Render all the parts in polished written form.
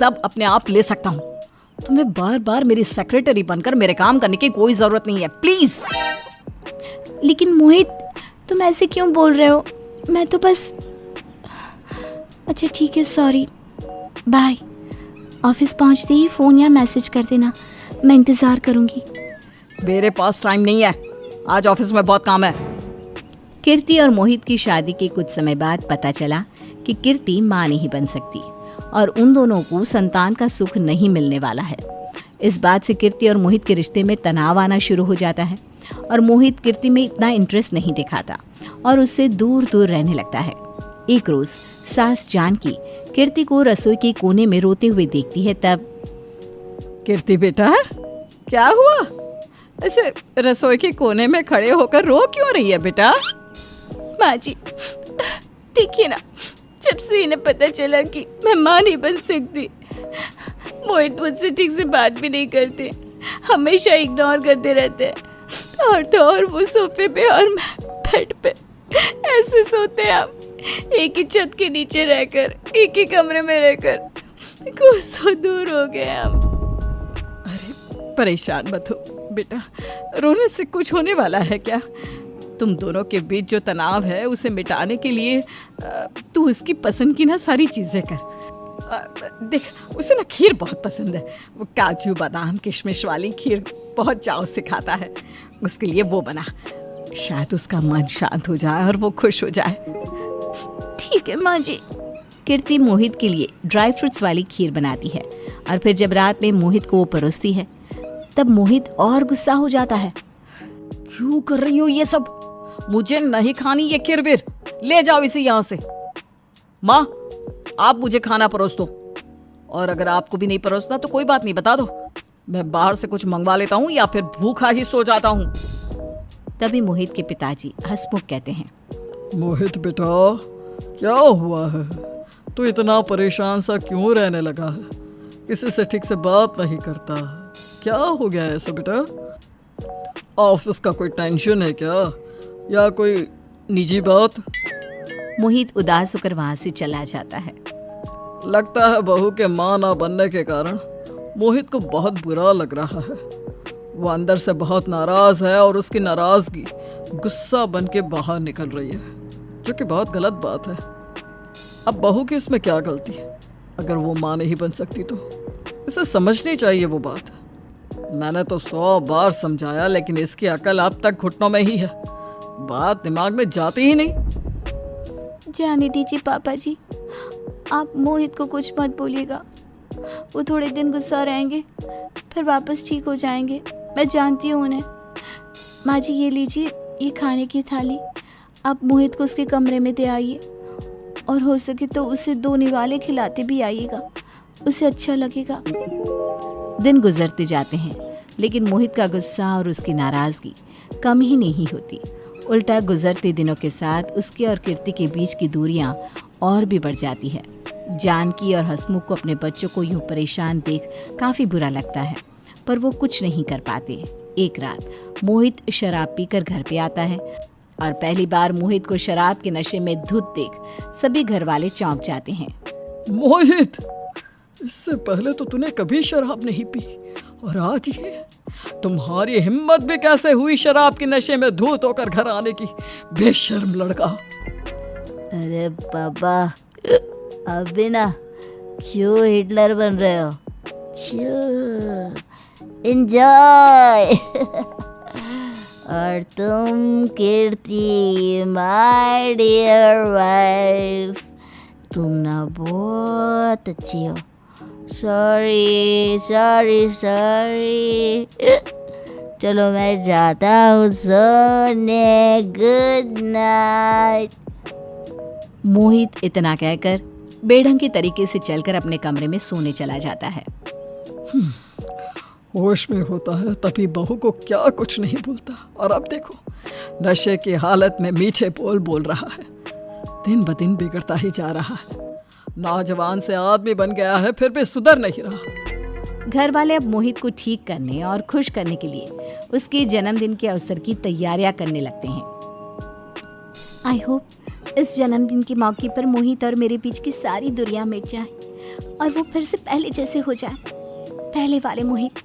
सब अपने आप ले सकता हूँ। तुम्हें बार बार मेरी सेक्रेटरी बनकर मेरे काम करने की कोई जरूरत नहीं है, प्लीज। लेकिन मोहित, तुम ऐसे क्यों बोल रहे हो? मैं तो बस... अच्छा ठीक है, सॉरी, बाय। ऑफिस पहुंचते ही फ़ोन या मैसेज कर देना, मैं इंतज़ार करूंगी। मेरे पास टाइम नहीं है, आज ऑफिस में बहुत काम है। कीर्ति और मोहित की शादी के कुछ समय बाद पता चला कि कीर्ति मां नहीं बन सकती और उन दोनों को संतान का सुख नहीं मिलने वाला है। इस बात से कीर्ति और मोहित के रिश्ते में तनाव आना शुरू हो जाता है और मोहित कीर्ति में इतना इंटरेस्ट नहीं दिखाता और उससे दूर दूर रहने लगता है। एक रोज सास जानकी कीर्ति को रसोई के कोने में रोते हुए देखती है। तब, कीर्ति बेटा, क्या हुआ? ऐसे रसोई के कोने में खड़े होकर रो क्यों रही है बेटा? माँ जी, देखिए ना, जब से इन्हें पता चला कि मैं माँ नहीं बन सकती, मोहित मुझसे ठीक से बात भी नहीं करते, हमेशा इग्नोर करते रहते हैं। और तो और वो सोफे पे और मैं बेड पे ऐसे सोते हैं, हम एक ही छत के नीचे रहकर, एक ही कमरे में रहकर कोसों दूर हो गए हम। अरे परेशान मत हो बेटा, रोने से कुछ होने वाला है क्या? तुम दोनों के बीच जो तनाव है उसे मिटाने के लिए तू उसकी पसंद की ना सारी चीज़ें कर। देख, उसे ना खीर बहुत पसंद है, वो काजू बादाम किशमिश वाली खीर बहुत चाव से खाता है। उसके लिए वो बना, शायद उसका मन शांत हो जाए और वो खुश हो जाए। ठीक है माँ जी। कीर्ति मोहित के लिए ड्राई फ्रूट्स वाली खीर बनाती है और फिर जब रात में मोहित को वो परोसती है तब मोहित और गुस्सा हो जाता है। क्यों कर रही हो ये सब? मुझे नहीं खानी ये खीर वीर, ले जाओ इसे यहाँ से। माँ, आप मुझे खाना परोस दो, और अगर आपको भी नहीं परोसना तो कोई बात नहीं, बता दो, मैं बाहर से कुछ मंगवा लेता हूँ या फिर भूखा ही सो जाता हूँ। तभी मोहित के पिताजी हंसमुख कहते हैं, मोहित बेटा, क्या हुआ है? तू इतना परेशान सा क्यों रहने लगा है? किसी से ठीक से बात नहीं करता, क्या हो गया है ऐसा बेटा? ऑफिस का कोई टेंशन है क्या, या कोई निजी बात? मोहित उदास होकर वहां से चला जाता है। लगता है बहू के मां ना बनने के कारण मोहित को बहुत बुरा लग रहा है। वो अंदर से बहुत नाराज है और उसकी नाराजगी गुस्सा बन के बाहर निकल रही है, जो कि बहुत गलत बात है। अब बहू की इसमें क्या गलती है? अगर वो मां नहीं बन सकती तो इसे समझनी चाहिए वो बात। मैंने तो 100 बार समझाया, लेकिन इसकी अकल अब तक घुटनों में ही है, बात दिमाग में जाती ही नहीं। जाने दीजिए पापा जी, आप मोहित को कुछ मत बोलिएगा। वो थोड़े दिन गुस्सा रहेंगे, फिर वापस ठीक हो जाएंगे, मैं जानती हूँ उन्हें। माँ जी, ये लीजिए, ये खाने की थाली, आप मोहित को उसके कमरे में दे आइए, और हो सके तो उसे 2 निवाले खिलाते भी आइएगा, उसे अच्छा लगेगा। दिन गुजरते जाते हैं, लेकिन मोहित का गुस्सा और उसकी नाराजगी कम ही नहीं होती। उल्टा गुजरते दिनों के साथ उसके और कीर्ति के बीच की दूरियां और भी बढ़ जाती है। जानकी और हंसमुख को अपने बच्चों को यूं परेशान देख काफ़ी बुरा लगता है, पर वो कुछ नहीं कर पाते। एक रात मोहित शराब पीकर घर पे आता है और पहली बार मोहित को शराब के नशे में धुत देख सभी घर वाले चौंक जाते हैं। मोहित, इससे पहले तो तूने कभी शराब नहीं पी, और आज ये तुम्हारी हिम्मत भी कैसे हुई शराब के नशे में धूत होकर घर आने की, बेशर्म लड़का। अरे बाबा, अभी ना क्यों हिटलर बन रहे हो? एंजॉय। और तुम कीर्ति, माय डियर वाइफ, तुम ना बहुत अच्छी हो। सॉरी सॉरी सॉरी, चलो मैं जाता हूँ सोने, गुड नाइट। मोहित इतना कहकर बेढंग के तरीके से चलकर अपने कमरे में सोने चला जाता है। होश में होता है तभी बहू को क्या कुछ नहीं बोलता, और अब देखो नशे की हालत में मीठे बोल बोल रहा है। दिन ब दिन बिगड़ता ही जा रहा है, नौजवान से आदमी बन गया है, फिर भी सुधर नहीं रहा। घर वाले अब मोहित को ठीक करने और खुश करने के लिए उसके जन्मदिन के अवसर की तैयारियां करने लगते हैं। आई होप इस जन्मदिन के मौके पर मोहित और मेरे बीच की सारी दूरियां मिट जाए और वो फिर से पहले जैसे हो जाए, पहले वाले मोहित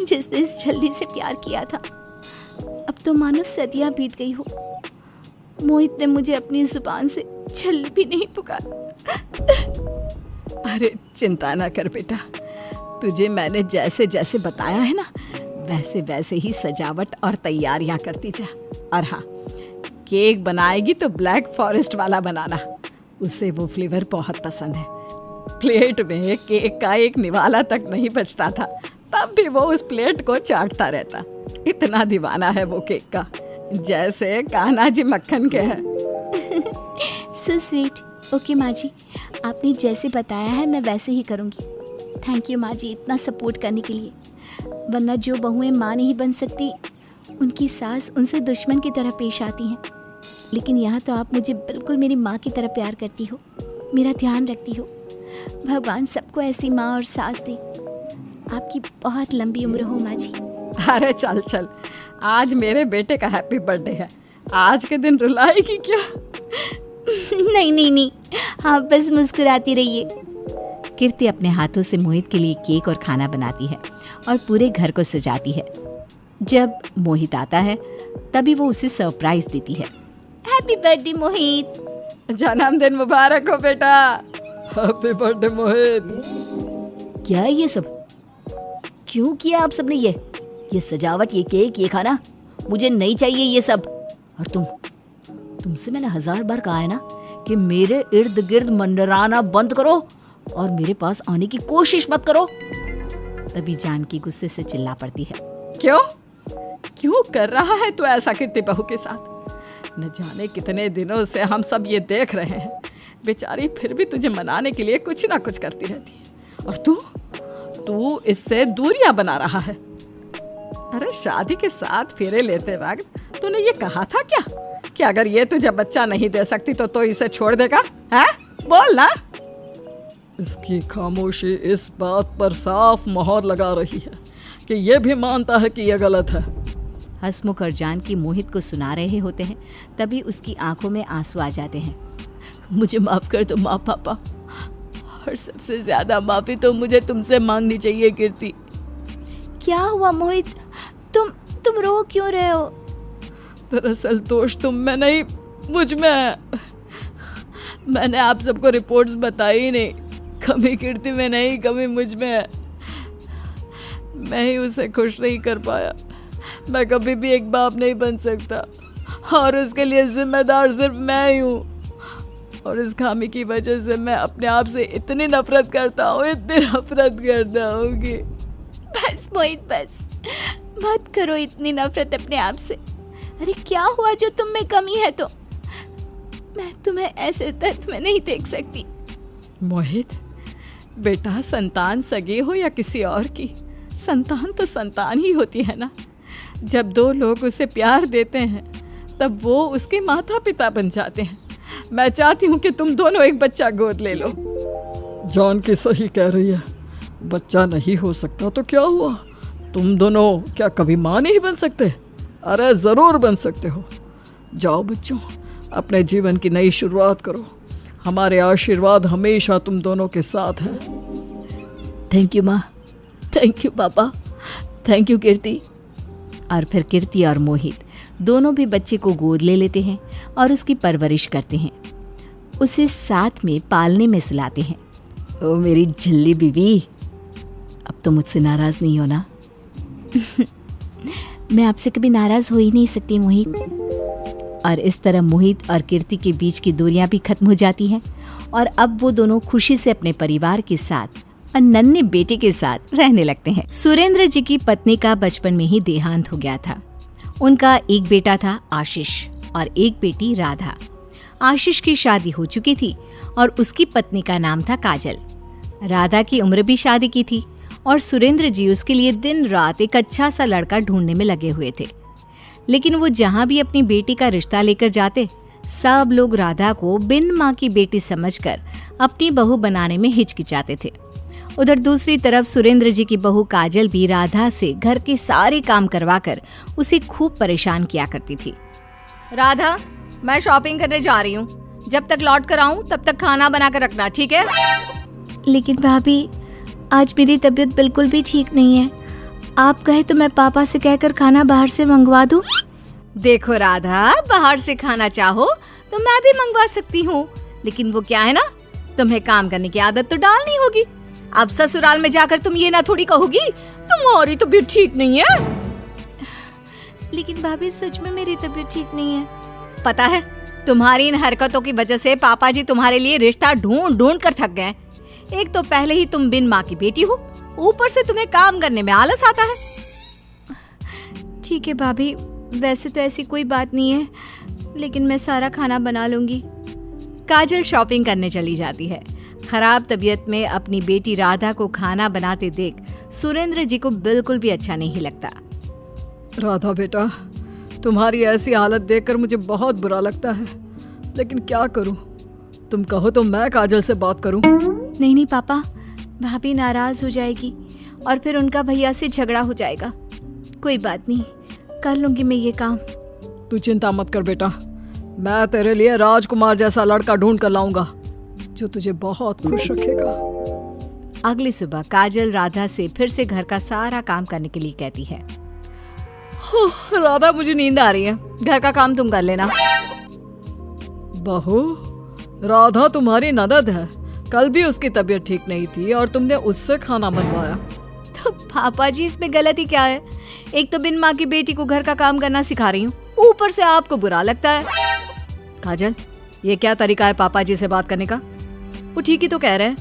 जिसने इस जल्दी से प्यार किया था। अब तो मानो सदियां बीत गई हो। मोहित ने मुझे अपनी जुबान से छल भी नहीं पुकारा। अरे चिंता ना कर बेटा, तुझे मैंने जैसे जैसे बताया है ना, वैसे वैसे ही सजावट और तैयारियां करती जा। और हाँ, केक बनाएगी तो ब्लैक फॉरेस्ट वाला बनाना, उसे वो फ्लेवर बहुत पसंद है। प्लेट में केक का एक निवाला तक नहीं बचता था, तब भी वो उस प्लेट को चाटता रहता। इतना दीवाना है वो केक का, जैसे कान्हा जी मक्खन के हैं। So sweet. ओके माँ जी, आपने जैसे बताया है मैं वैसे ही करूँगी। थैंक यू माँ जी इतना सपोर्ट करने के लिए। वरना जो बहुएं माँ नहीं बन सकती, उनकी सास उनसे दुश्मन की तरह पेश आती हैं। लेकिन यहाँ तो आप मुझे बिल्कुल मेरी माँ की तरह प्यार करती हो, मेरा ध्यान रखती हो। भगवान सबको ऐसी माँ और सास दे। आपकी बहुत लंबी उम्र हो माँ जी। अरे चल चल, आज मेरे बेटे का हैप्पी बर्थडे है, आज के दिन रुलाएगी क्या? नहीं नहीं नहीं, आप बस मुस्कुराती रहिए। कीर्ति अपने हाथों से मोहित के लिए केक और खाना बनाती है और पूरे घर को सजाती है। जब मोहित आता है तभी वो उसे सरप्राइज देती है। हैप्पी बर्थडे मोहित। जन्मदिन मुबारक हो बेटा। हैप्पी बर्थडे मोहित। क्या है ये सब? क्यों किया आप सबने ये सजावट, ये केक, ये खाना? मुझे नहीं चाहिए ये सब। और तुमसे मैंने 1000 बार कहा है ना कि मेरे इर्द गिर्द मंडराना बंद करो और मेरे पास आने की कोशिश मत करो। तभी जानकी गुस्से से चिल्ला पड़ती है। क्यों कर रहा है तू ऐसा कीर्ति बहू के साथ? न जाने कितने दिनों से हम सब ये देख रहे हैं, बेचारी फिर भी तुझे मनाने के लिए कुछ ना कुछ करती रहती है, और तू इससे दूरियां बना रहा है। अरे शादी के साथ फेरे लेते वक्त तूने ये कहा था क्या कि अगर ये तुझे बच्चा नहीं दे सकती तो इसे छोड़ देगा? है, बोल ना। इसकी खामोशी इस बात पर साफ मोहर लगा रही है कि ये भी मानता है कि यह गलत है। हसमुख और जानकी मोहित को सुना रहे होते हैं, तभी उसकी आंखों में आंसू आ जाते हैं। मुझे माफ कर दो माँ पापा, और सबसे ज्यादा माफी तो मुझे तुमसे मांगनी चाहिए कीर्ति। क्या हुआ मोहित, तुम रो क्यों रहे हो? दरअसल दोष तुम में नहीं, मुझ में है। मैंने आप सबको रिपोर्ट्स बताई ही नहीं। कमी कीर्ति में नहीं, कमी मुझ में है। मैं ही उसे खुश नहीं कर पाया। मैं कभी भी एक बाप नहीं बन सकता, और उसके लिए जिम्मेदार सिर्फ मैं ही हूँ। और इस खामी की वजह से मैं अपने आप से इतनी नफरत करता हूँ कि बस मोहित बस, मत करो इतनी नफरत अपने आप से। अरे क्या हुआ जो तुम में कमी है? तो मैं तुम्हें ऐसे दर्द में नहीं देख सकती। मोहित बेटा, संतान सगी हो या किसी और की, संतान तो संतान ही होती है ना। जब दो लोग उसे प्यार देते हैं तब वो उसके माता पिता बन जाते हैं। मैं चाहती हूँ कि तुम दोनों एक बच्चा गोद ले लो। जानकी सही कह रही है, बच्चा नहीं हो सकता तो क्या हुआ? तुम दोनों क्या कभी माँ नहीं बन सकते? अरे ज़रूर बन सकते हो। जाओ बच्चों, अपने जीवन की नई शुरुआत करो। हमारे आशीर्वाद हमेशा तुम दोनों के साथ हैं। थैंक यू माँ, थैंक यू पापा, थैंक यू कीर्ति। और फिर कीर्ति और मोहित दोनों भी बच्चे को गोद ले लेते हैं और उसकी परवरिश करते हैं। उसे साथ में पालने में सुलाते हैं। ओ मेरी झल्ली बीवी, अब तो मुझसे नाराज नहीं हो ना? मैं आपसे कभी नाराज हो ही नहीं सकती मोहित। और इस तरह मोहित और कीर्ति के बीच की दूरियां भी खत्म हो जाती हैं और अब वो दोनों खुशी से अपने परिवार के साथ और नन्हे बेटे के साथ रहने लगते हैं। सुरेंद्र जी की पत्नी का बचपन में ही देहांत हो गया था। उनका एक बेटा था आशीष और एक बेटी राधा। आशीष की शादी हो चुकी थी और उसकी पत्नी का नाम था काजल। राधा की उम्र भी शादी की थी और सुरेंद्र जी उसके लिए दिन रात एक अच्छा सा लड़का ढूंढने में लगे हुए थे। लेकिन वो जहाँ भी अपनी बेटी का रिश्ता लेकर जाते, सब लोग राधा को बिन माँ की बेटी समझकर अपनी बहू बनाने में हिचकिचाते थे। उधर दूसरी तरफ सुरेंद्र जी की बहू काजल भी राधा से घर के सारे काम करवाकर उसे खूब परेशान किया करती थी। राधा, मैं शॉपिंग करने जा रही हूँ। जब तक लौट कर आऊँ तब तक खाना बना कर रखना, ठीक है? लेकिन भाभी आज मेरी तबीयत बिल्कुल भी ठीक नहीं है। आप कहे तो मैं पापा से कहकर खाना बाहर से मंगवा दूं? देखो राधा, बाहर से खाना चाहो तो मैं भी मंगवा सकती हूँ, लेकिन वो क्या है ना, तुम्हें काम करने की आदत तो डालनी होगी। अब ससुराल में जाकर तुम ये ना थोड़ी कहोगी तुम्हारी तबीयत ठीक नहीं है। लेकिन भाभी सच में मेरी तबीयत ठीक नहीं है। पता है, तुम्हारी इन हरकतों की वजह से पापा जी तुम्हारे लिए रिश्ता ढूंढ ढूंढ कर थक गए। एक तो पहले ही तुम बिन माँ की बेटी हो, ऊपर से तुम्हें काम करने में आलस आता है। ठीक है भाभी, वैसे तो ऐसी कोई बात नहीं है, लेकिन मैं सारा खाना बना लूंगी। काजल शॉपिंग करने चली जाती है। खराब तबीयत में अपनी बेटी राधा को खाना बनाते देख सुरेंद्र जी को बिल्कुल भी अच्छा नहीं लगता। राधा बेटा, तुम्हारी ऐसी हालत देखकर मुझे बहुत बुरा लगता है, लेकिन क्या करूं? तुम कहो तो मैं काजल से बात करूं। नहीं पापा, भाभी नाराज हो जाएगी और फिर उनका भैया से झगड़ा हो जाएगा। कोई बात नहीं, कर लूंगी मैं ये काम। तू चिंता मत कर बेटा, मैं तेरे लिए राजकुमार जैसा लड़का ढूंढ कर लाऊंगा जो तुझे बहुत खुश रखेगा। अगली सुबह काजल राधा से फिर से घर का सारा काम करने के लिए कहती है। राधा, मुझे नींद आ रही है, घर का काम तुम कर लेना। बहू, राधा तुम्हारी ननद है, कल भी उसकी तबीयत ठीक नहीं थी और तुमने उससे खाना बनवाया। तो पापा जी इसमें गलती क्या है? एक तो बिन माँ की बेटी को घर का काम करना सिखा रही हूँ, ऊपर से आपको बुरा लगता है। काजल, ये क्या तरीका है पापा जी से बात करने का? वो ठीक ही तो कह रहे हैं,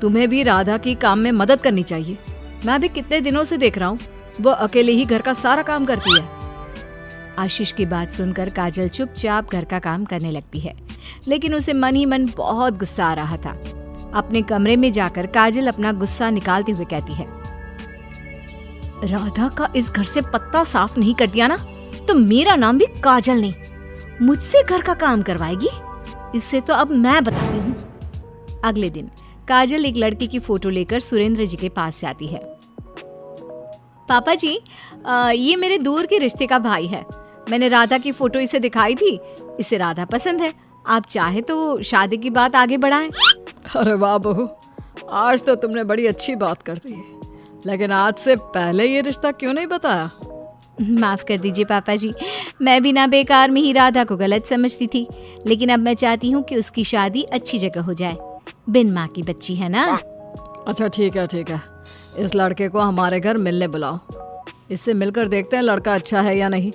तुम्हें भी राधा की काम में मदद करनी चाहिए। मैं भी कितने दिनों से देख रहा हूँ, वो अकेले ही घर का सारा काम करती है। आशीष की बात सुनकर काजल चुपचाप घर का काम करने लगती है, लेकिन उसे मन ही मन बहुत गुस्सा आ रहा था। अपने कमरे में जाकर काजल अपना गुस्सा निकालते हुए कहती है, राधा का इस घर से पत्ता साफ नहीं कर दिया ना, तो मेरा नाम भी काजल नहीं, मुझसे घर का काम करवाएगी। इससे तो अब मैं बताती हूँ। अगले दिन काजल एक लड़की की फोटो लेकर सुरेंद्र जी के पास जाती है। पापा जी, ये मेरे दूर के रिश्ते का भाई है। मैंने राधा की फोटो इसे दिखाई थी, इसे राधा पसंद है। आप चाहे तो शादी की बात आगे बढ़ाएं। अरे वाह बहू, आज तो तुमने बड़ी अच्छी बात कर दी, लेकिन आज से पहले ये रिश्ता क्यों नहीं बताया? माफ कर दीजिए पापा जी, मैं भी ना बेकार में ही राधा को गलत समझती थी, लेकिन अब मैं चाहती हूँ कि उसकी शादी अच्छी जगह हो जाए। बिन माँ की बच्ची है ना। अच्छा ठीक है ठीक है, इस लड़के को हमारे घर मिलने बुलाओ, इससे मिलकर देखते हैं लड़का अच्छा है या नहीं।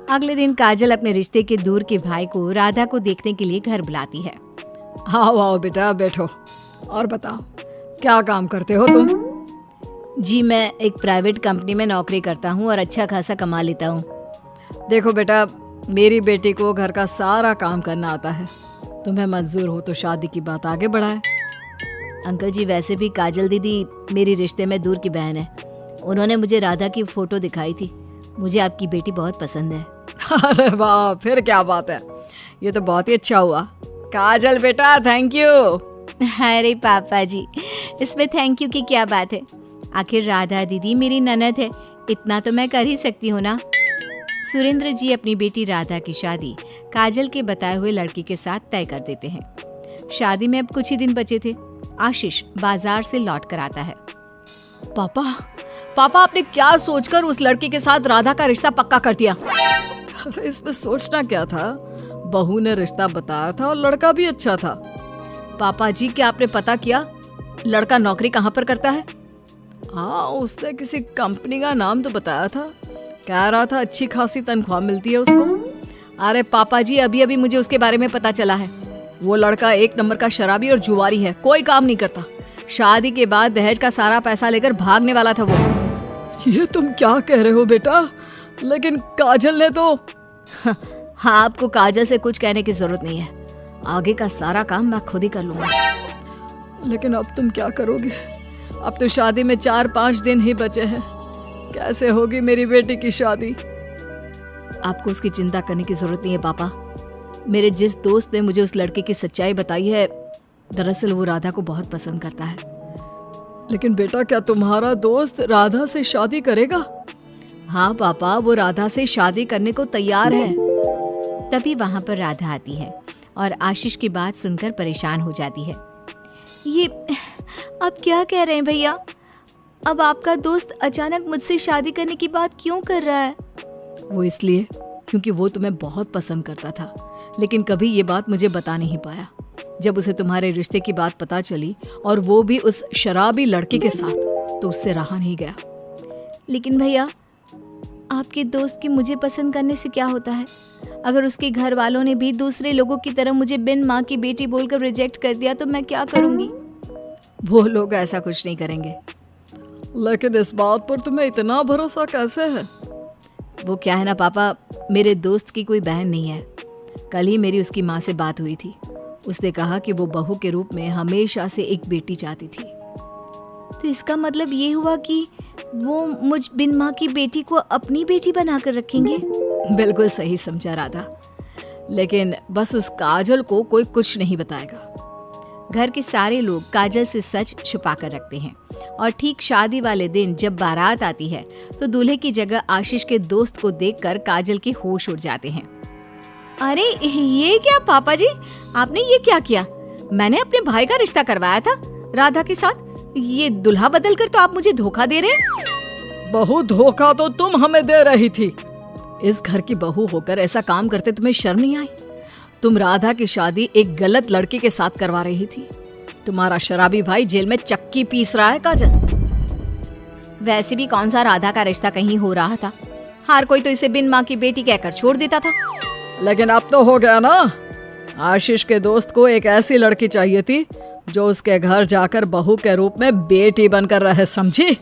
अगले दिन काजल अपने रिश्ते के दूर के भाई को राधा को देखने के लिए घर बुलाती है। आओ आओ बेटा, बैठो और बताओ क्या काम करते हो तुम? जी, मैं एक प्राइवेट कंपनी में नौकरी करता हूँ और अच्छा खासा कमा लेता हूँ। देखो बेटा, मेरी बेटी को घर का सारा काम करना आता है, तुम्हें मंजूर हो तो शादी की बात आगे बढ़ाए। अंकल जी, वैसे भी काजल दीदी मेरी रिश्ते में दूर की बहन है। उन्होंने मुझे राधा की फोटो दिखाई थी, मुझे आपकी बेटी बहुत पसंद है। अरे वाह, फिर क्या बात है, ये तो बहुत ही अच्छा हुआ। काजल बेटा, थैंक यू। अरे पापा जी, इसमें थैंक यू की क्या बात है? आखिर राधा दीदी मेरी ननद है, इतना तो मैं कर ही सकती हूँ ना। सुरेंद्र जी अपनी बेटी राधा की शादी काजल के बताए हुए लड़की के साथ तय कर देते हैं। शादी में अब कुछ ही दिन बचे थे। आशीष बाजार से लौट कर आता है। पापा, पापा आपने क्या सोचकर उस लड़की के साथ राधा का रिश्ता पक्का कर दिया? अरे इसमें सोचना क्या था, बहू ने रिश्ता बताया था और लड़का भी अच्छा था। पापा जी, क्या आपने पता किया लड़का नौकरी कहाँ पर करता है? हाँ, उसने किसी कंपनी का नाम तो बताया था, कह रहा था अच्छी खासी तनख्वाह मिलती है उसको। अरे पापा जी, अभी अभी मुझे उसके बारे में पता चला है। वो लड़का एक नंबर का शराबी और जुआरी है, कोई काम नहीं करता। शादी के बाद दहेज का सारा पैसा लेकर भागने वाला था वो। ये तुम क्या कह रहे हो बेटा? लेकिन काजल ने तो हाँ, आपको काजल से कुछ कहने की जरूरत नहीं है, आगे का सारा काम मैं खुद ही कर लूंगा। लेकिन अब तुम क्या करोगे? अब तो शादी में 4-5 दिन ही बचे हैं, कैसे होगी मेरी बेटी की शादी? आपको उसकी चिंता करने की जरूरत नहीं है पापा। मेरे जिस दोस्त ने मुझे उस लड़के की सच्चाई बताई है, दरअसल वो राधा को बहुत पसंद करता है। लेकिन बेटा, क्या तुम्हारा दोस्त राधा से शादी करेगा? हाँ पापा, वो राधा से शादी करने को तैयार है। तभी वहां पर राधा आती है और आशीष की बात सुनकर परेशान हो जाती है। ये आप क्या कह रहे हैं भैया? अब आपका दोस्त अचानक मुझसे शादी करने की बात क्यों कर रहा है? वो इसलिए क्योंकि वो तुम्हें बहुत पसंद करता था, लेकिन कभी ये बात मुझे बता नहीं पाया। जब उसे तुम्हारे रिश्ते की बात पता चली और वो भी उस शराबी लड़के के साथ, तो उससे रहा नहीं गया। लेकिन भैया, आपके दोस्त की मुझे पसंद करने से क्या होता है? अगर उसके घर वालों ने भी दूसरे लोगों की तरह मुझे बिन माँ की बेटी बोलकर रिजेक्ट कर दिया तो मैं क्या करूँगी? वो लोग ऐसा कुछ नहीं करेंगे। लेकिन इस बात पर तुम्हें इतना भरोसा कैसे है? वो क्या है ना पापा, मेरे दोस्त की कोई बहन नहीं है। कल ही मेरी उसकी माँ से बात हुई थी। उसने कहा कि वो बहू के रूप में हमेशा से एक बेटी चाहती थी। तो इसका मतलब ये हुआ कि वो मुझ बिन माँ की बेटी को अपनी बेटी बनाकर रखेंगे? बिल्कुल सही समझा राधा, लेकिन बस उस काजल को कोई कुछ नहीं बताएगा। घर के सारे लोग काजल से सच छुपा कर रखते हैं और ठीक शादी वाले दिन जब बारात आती है तो दूल्हे की जगह आशीष के दोस्त को देखकर काजल के होश उड़ जाते हैं। अरे ये क्या पापा जी, आपने ये क्या किया? मैंने अपने भाई का रिश्ता करवाया था राधा के साथ, ये दुल्हा बदल कर तो आप मुझे धोखा दे रहे हैं। बहू, धोखा तो तुम हमें दे रही थी। इस घर की बहू होकर ऐसा काम करते तुम्हें शर्म नहीं आई? तुम राधा की शादी एक गलत लड़के के साथ करवा रही थी। तुम्हारा शराबी भाई जेल में चक्की पीस रहा है काजल। वैसे भी कौन सा राधा का रिश्ता कहीं हो रहा था, हर कोई तो इसे बिन माँ की बेटी कहकर छोड़ देता था। लेकिन अब तो हो गया ना। आशीष के दोस्त को एक ऐसी लड़की चाहिए थी जो उसके घर जाकर बहू के रूप में बेटी बनकर रहे, समझी?